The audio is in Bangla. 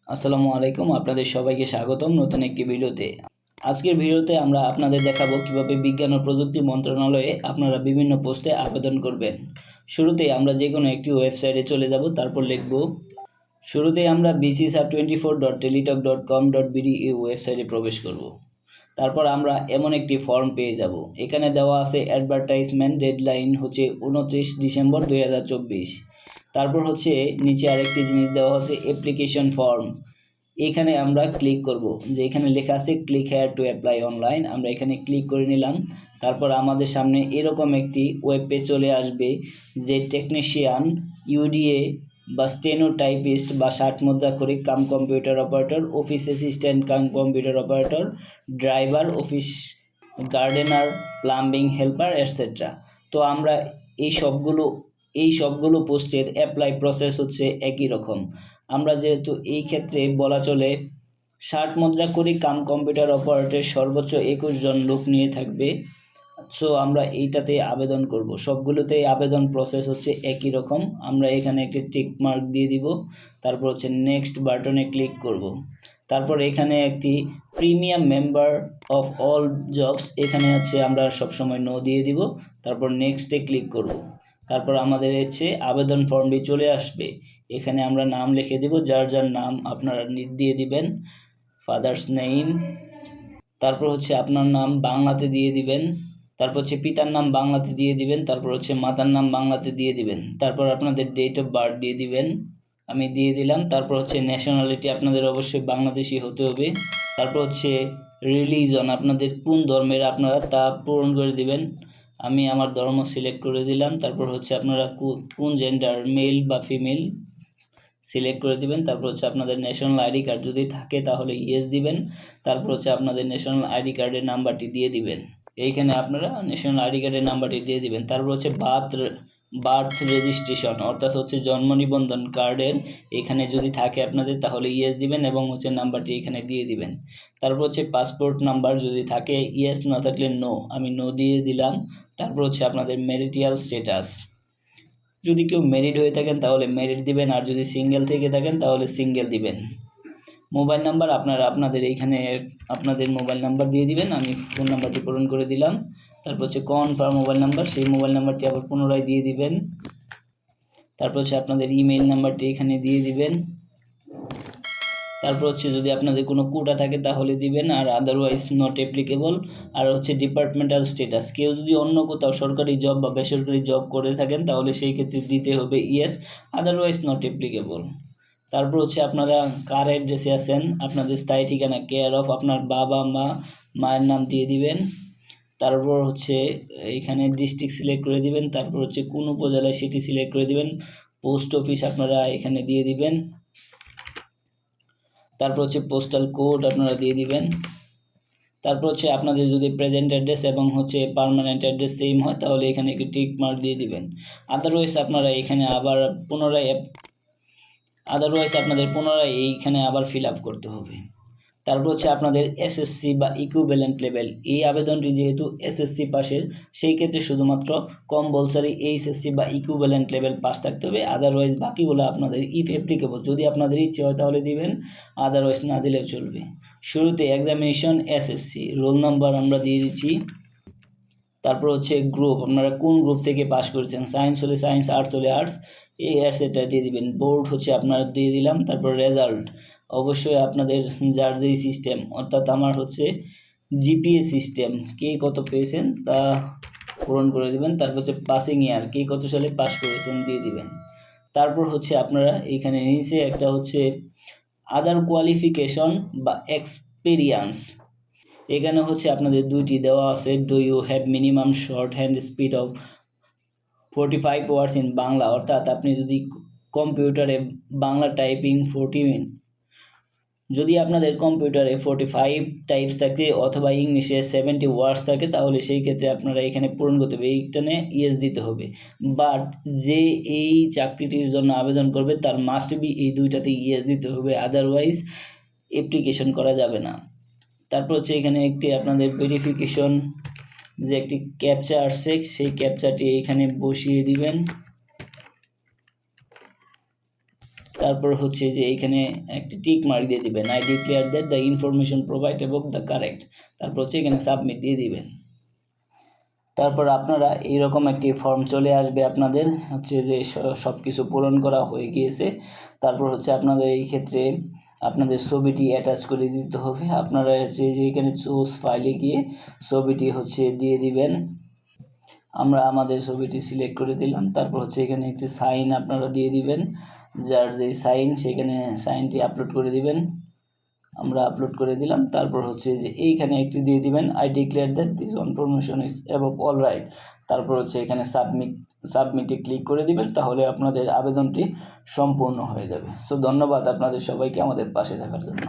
আসসালামু আলাইকুম, আপনাদের সবাইকে স্বাগতম নতুন একটি ভিডিওতে। আজকের ভিডিওতে আমরা আপনাদের দেখাবো কিভাবে বিজ্ঞান ও প্রযুক্তি মন্ত্রণালয়ে আপনারা বিভিন্ন পোস্টে আবেদন করবেন। শুরুতেই আমরা যে কোনো একটি ওয়েবসাইটে চলে যাব, তারপর লিখব শুরুতেই আমরা bcsar24.teletalk.com.bd এই ওয়েবসাইটে প্রবেশ করব। তারপর আমরা এমন একটি ফর্ম পেয়ে যাব। এখানে দেওয়া আছে অ্যাডভার্টাইজমেন্ট, ডেডলাইন হচ্ছে 29 ডিসেম্বর 2024। তারপর হচ্ছে নিচে আরেকটি জিনিস দেওয়া হচ্ছে অ্যাপ্লিকেশন ফর্ম। এখানে আমরা ক্লিক করব, যে এখানে লেখা আছে click here to apply online. আমরা এখানে ক্লিক করে নিলাম। তারপর আমাদের সামনে এরকম একটি ওয়েব পেজ চলে আসবে, যে টেকনিশিয়ান, ইউডিএ বা স্টেনোটাইপিস্ট বা 60 মুদ্রা করে cum computer operator, office assistant cum computer operator, driver, office gardener, plumbing helper etcetera. তো আমরা এই সবগুলো পোস্টের অ্যাপ্লাই প্রসেস হচ্ছে একই রকম। আমরা যেহেতু এই ক্ষেত্রে বলা চলে 60 মুদ্রা করে কাম কম্পিউটার অপারেটর সর্বোচ্চ 21 জন লোক নিয়ে থাকবে, সো আমরা এইটাতে আবেদন করব। সবগুলোতেই আবেদন প্রসেস হচ্ছে একই রকম। আমরা এখানে একটি টিক মার্ক দিয়ে দিব, তারপর হচ্ছে নেক্সট বাটনে ক্লিক করব। তারপর এখানে একটি premium member of all jobs, এখানে হচ্ছে আমরা সবসময় নো দিয়ে দিব। তারপর নেক্সটে ক্লিক করব। তারপর আমাদের হচ্ছে আবেদন ফর্মটি চলে আসবে। এখানে আমরা নাম লিখে দিব, যার যার নাম আপনারা দিয়ে দিবেন, ফাদার্স নেম। তারপর হচ্ছে আপনার নাম বাংলাতে দিয়ে দিবেন। তারপর হচ্ছে পিতার নাম বাংলাতে দিয়ে দিবেন। তারপর হচ্ছে মাতার নাম বাংলাতে দিয়ে দিবেন। তারপর আপনাদের ডেট অফ বার্থ দিয়ে দিবেন, আমি দিয়ে দিলাম। তারপর হচ্ছে ন্যাশনালিটি আপনাদের অবশ্যই বাংলাদেশি হতে হবে। তারপর হচ্ছে রিলিজন, আপনাদের কোন ধর্মের আপনারা তা পূরণ করে দিবেন। আমি আমার ধর্ম সিলেক্ট করে দিলাম। তারপর হচ্ছে আপনারা কোন জেন্ডার, মেল বা ফিমেল সিলেক্ট করে দিবেন। তারপর হচ্ছে আপনাদের ন্যাশনাল আইডি কার্ড যদি থাকে তাহলে ইয়েস দিবেন। তারপর হচ্ছে আপনাদের ন্যাশনাল আইডি কার্ডের নাম্বারটি দিয়ে দিবেন। এইখানে আপনারা ন্যাশনাল আইডি কার্ডের নাম্বারটি দিয়ে দিবেন। তারপর হচ্ছে বার্থ রেজিস্ট্রেশন, অর্থাৎ হচ্ছে জন্ম নিবন্ধন কার্ডের এখানে যদি থাকে আপনাদের তাহলে ইয়েস দিবেন এবং হচ্ছে নাম্বারটি এখানে দিয়ে দিবেন। তারপর হচ্ছে পাসপোর্ট নাম্বার যদি থাকে ইয়েস, না থাকলে নো, আমি নো দিয়ে দিলাম। তারপর হচ্ছে আপনাদের ম্যারিটাল স্ট্যাটাস, যদি কেউ ম্যারিড হয়ে থাকেন তাহলে ম্যারিড দিবেন, আর যদি সিঙ্গেল থেকে থাকেন তাহলে সিঙ্গেল দিবেন। মোবাইল নাম্বার আপনারা আপনাদের এইখানে আপনাদের মোবাইল নাম্বার দিয়ে দিবেন, আমি ফোন নাম্বারটি পূরণ করে দিলাম। তারপর হচ্ছে কনফার্ম মোবাইল নাম্বার, সেই মোবাইল নাম্বারটি আবার পুনরায় দিয়ে দিবেন। তারপর হচ্ছে আপনাদের ইমেইল নাম্বারটি এখানে দিয়ে দিবেন। তারপর হচ্ছে যদি আপনাদের কোনো কোটা থাকে তাহলে দিবেন, আর আদারওয়াইজ নট অ্যাপ্লিকেবল। আর হচ্ছে ডিপার্টমেন্টাল স্ট্যাটাস, কেউ যদি অন্য কোথাও সরকারি জব বা বেসরকারি জব করে থাকেন তাহলে সেই ক্ষেত্রে দিতে হবে ইয়েস, আদারওয়াইজ নট অ্যাপ্লিকেবল। তারপর হচ্ছে আপনারা কার অ্যাড্রেসে আছেন, আপনাদের স্থায়ী ঠিকানা, কেয়ার অফ আপনার বাবা মায়ের নাম দিয়ে দিবেন। তারপর হচ্ছে এইখানে ডিস্ট্রিক্ট সিলেক্ট করে দিবেন। তারপর হচ্ছে কোন উপজেলায় সেটি সিলেক্ট করে দিবেন। পোস্ট অফিস আপনারা এখানে দিয়ে দিবেন। তারপর হচ্ছে পোস্টাল কোড আপনারা দিয়ে দিবেন। তারপর হচ্ছে আপনাদের যদি প্রেজেন্ট অ্যাড্রেস এবং হচ্ছে পার্মানেন্ট অ্যাড্রেস সেম হয় তাহলে এখানে একটি টিক মার্ক দিয়ে দিবেন। আদারওয়াইজ আপনারা এখানে আবার পুনরায় এইখানে আবার ফিল আপ করতে হবে। তারপর হচ্ছে আপনাদের এসএসসি বা ইকুইভ্যালেন্ট লেভেল, এই আবেদনটি যেহেতু এসএসসি পাশের, সেই ক্ষেত্রে শুধুমাত্র কম্পালসারি এইচএসসি বা ইকুইভ্যালেন্ট লেভেল পাস থাকতে হবে। আদারওয়াইজ বাকিগুলো আপনাদের ইফ অ্যাপ্লিকেবল, যদি আপনাদের ইচ্ছে হয় তাহলে দিবেন, আদারওয়াইজ না দিলেও চলবে। শুরুতে এক্সামিনেশন এসএসসি, রোল নাম্বার আমরা দিয়ে দিচ্ছি। তারপর হচ্ছে গ্রুপ, আপনারা কোন গ্রুপ থেকে পাস করেছেন, সায়েন্স হলে সায়েন্স, আর্টস হলে আর্টস, এই এটসেট্রা দিয়ে দিবেন। বোর্ড হচ্ছে আপনারা দিয়ে দিলাম। তারপর রেজাল্ট, অবশ্যই আপনাদের যার যেই সিস্টেম, অর্থাৎ আমার হচ্ছে জিপিএ সিস্টেম, কে কত পেয়েছেন তা পূরণ করে দিবেন। তারপর হচ্ছে পাসিং ইয়ার, কে কত সালে পাস করেছেন দিয়ে দিবেন। তারপর হচ্ছে আপনারা এইখানে নিচে একটা হচ্ছে আদার কোয়ালিফিকেশন বা এক্সপিরিয়েন্স, এখানে হচ্ছে আপনাদের দুইটি দেওয়া আছে। Do you have minimum short hand speed of 45 words in Bangla, অর্থাৎ আপনি যদি কম্পিউটারে বাংলা টাইপিং যদি আপনাদের কম্পিউটারে 45 টাইপস থাকে অথবা ইংলিশে 70 ওয়ার্ডস থাকে তাহলে সেই ক্ষেত্রে আপনারা এখানে পূরণ করতে হবে, এইখানে ইয়েস দিতে হবে। বাট যে এই চাকরিটির জন্য আবেদন করবে তার মাস্ট বি এই দুইটাতে ইয়েস দিতে হবে, আদারওয়াইজ অ্যাপ্লিকেশন করা যাবে না। তারপর হচ্ছে এখানে একটি আপনাদের ভেরিফিকেশন যে একটি ক্যাপচা আসছে, সেই ক্যাপচাটি এখানে বসিয়ে দিবেন। তারপর হচ্ছে যে এইখানে একটি টিক মার্ক দিয়ে দিবেন, I declare that the information provide above the correct. তারপর হচ্ছে এখানে সাবমিট দিয়ে দিবেন। তারপর আপনারা এইরকম একটি ফর্ম চলে আসবে আপনাদের, হচ্ছে যে সব কিছু পূরণ করা হয়ে গিয়েছে। তারপর হচ্ছে আপনাদের এই ক্ষেত্রে আপনাদের ছবিটি অ্যাটাচ করে দিতে হবে। আপনারা হচ্ছে যে এখানে চুজ ফাইলে গিয়ে ছবিটি হচ্ছে দিয়ে দিবেন। আমরা আমাদের ছবিটি সিলেক্ট করে দিলাম। তারপর হচ্ছে এখানে একটি সাইন আপনারা দিয়ে দিবেন, যার যে সাইন সেখানে সাইনটি আপলোড করে দিবেন। আমরা আপলোড করে দিলাম। তারপর হচ্ছে যে এইখানে একটি দিয়ে দিবেন, I declare that this information is above all right. তারপর হচ্ছে এখানে সাবমিটে ক্লিক করে দিবেন, তাহলে আপনাদের আবেদনটি সম্পূর্ণ হয়ে যাবে। সো ধন্যবাদ আপনাদের সবাইকে আমাদের পাশে থাকার জন্য।